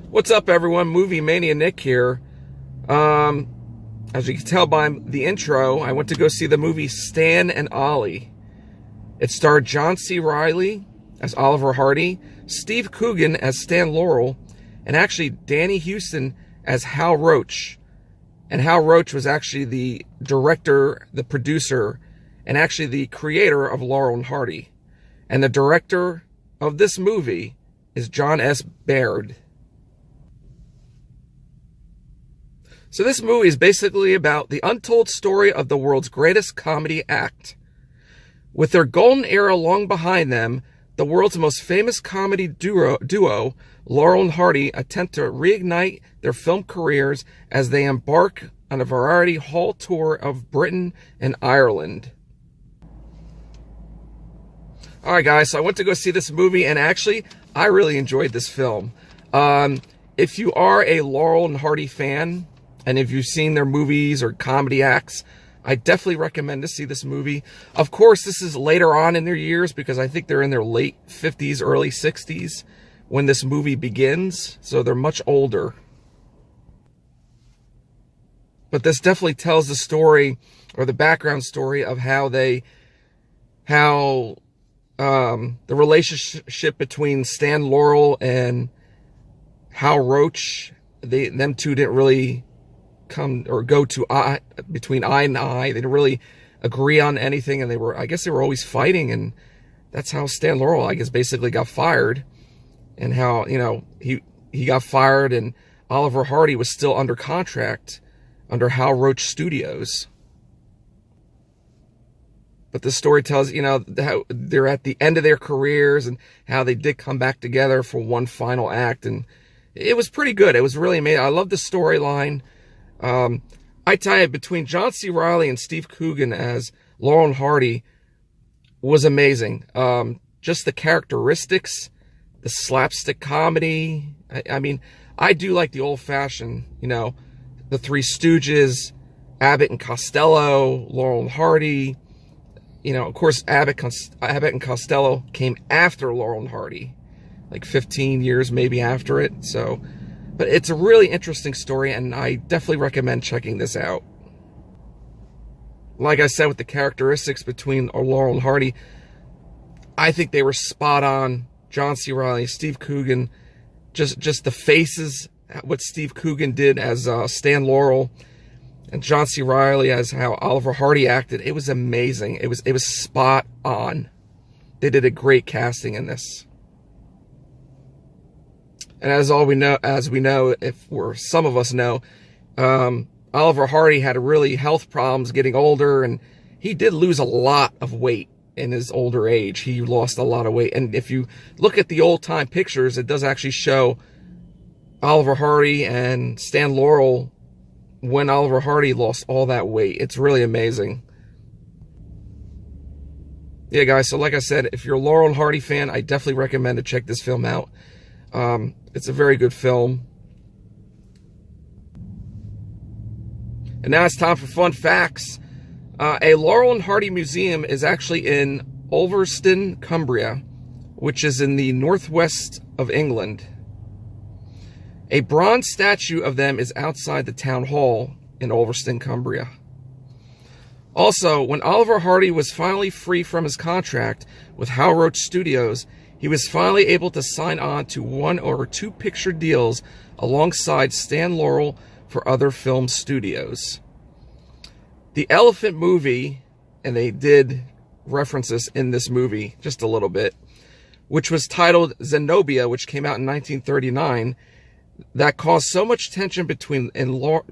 What's up, everyone? Movie Mania Nick here. As you can tell by the intro, I went to go see the movie Stan and Ollie. It starred John C. Reilly as Oliver Hardy, Steve Coogan as Stan Laurel, and actually Danny Houston as Hal Roach. And Hal Roach was actually the director, the producer, and actually the creator of Laurel and Hardy. And the director of this movie is John S. Baird. So this movie is basically about the untold story of the world's greatest comedy act. With their golden era long behind them, the world's most famous comedy duo, Laurel and Hardy, attempt to reignite their film careers as they embark on a variety hall tour of Britain and Ireland. Alright guys, so I went to go see this movie, and actually, I really enjoyed this film. If you are a Laurel and Hardy fan, and if you've seen their movies or comedy acts, I definitely recommend to see this movie. Of course, this is later on in their years, because I think they're in their late 50s, early 60s when this movie begins. So they're much older. But this definitely tells the story, or the background story, of how the relationship between Stan Laurel and Hal Roach, them two didn't really go between eye and eye. They didn't really agree on anything, and I guess they were always fighting, and that's how Stan Laurel, I guess, basically got fired, and how, he got fired, and Oliver Hardy was still under contract under Hal Roach Studios. But the story tells, how they're at the end of their careers and how they did come back together for one final act, and it was pretty good. It was really amazing. I love the storyline. I tell you, between John C. Reilly and Steve Coogan as Laurel and Hardy was amazing. Just the characteristics, the slapstick comedy. I mean, I do like the old-fashioned, the Three Stooges, Abbott and Costello, Laurel and Hardy. Of course, Abbott and Costello came after Laurel and Hardy, like 15 years maybe after it. So, but it's a really interesting story, and I definitely recommend checking this out. Like I said, with the characteristics between Laurel and Hardy, I think they were spot on. John C. Reilly, Steve Coogan, just the faces, what Steve Coogan did as Stan Laurel, and John C. Reilly as how Oliver Hardy acted. It was amazing. It was spot on. They did a great casting in this. And as we know, some of us know, Oliver Hardy had really health problems getting older, and he did lose a lot of weight in his older age. He lost a lot of weight. And if you look at the old time pictures, it does actually show Oliver Hardy and Stan Laurel when Oliver Hardy lost all that weight. It's really amazing. Yeah, guys, so like I said, if you're a Laurel and Hardy fan, I definitely recommend to check this film out. It's a very good film. And now it's time for fun facts. A Laurel and Hardy museum is actually in Ulverston, Cumbria, which is in the northwest of England. A bronze statue of them is outside the town hall in Ulverston, Cumbria. Also, when Oliver Hardy was finally free from his contract with Hal Roach Studios, he was finally able to sign on to 1 or 2 picture deals alongside Stan Laurel for other film studios. The Elephant movie, and they did reference this in this movie just a little bit, which was titled Zenobia, which came out in 1939, that caused so much tension between Laurel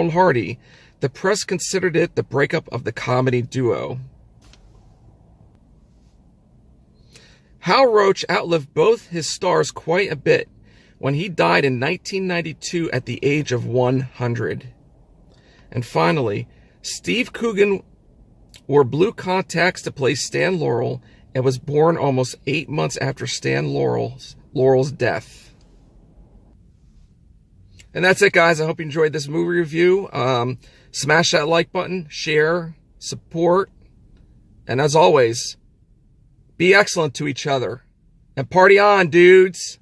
and Hardy, the press considered it the breakup of the comedy duo. Hal Roach outlived both his stars quite a bit when he died in 1992 at the age of 100. And finally, Steve Coogan wore blue contacts to play Stan Laurel and was born almost 8 months after Stan Laurel's death. And that's it, guys. I hope you enjoyed this movie review. Smash that like button, share, support, and as always, be excellent to each other. And party on, dudes!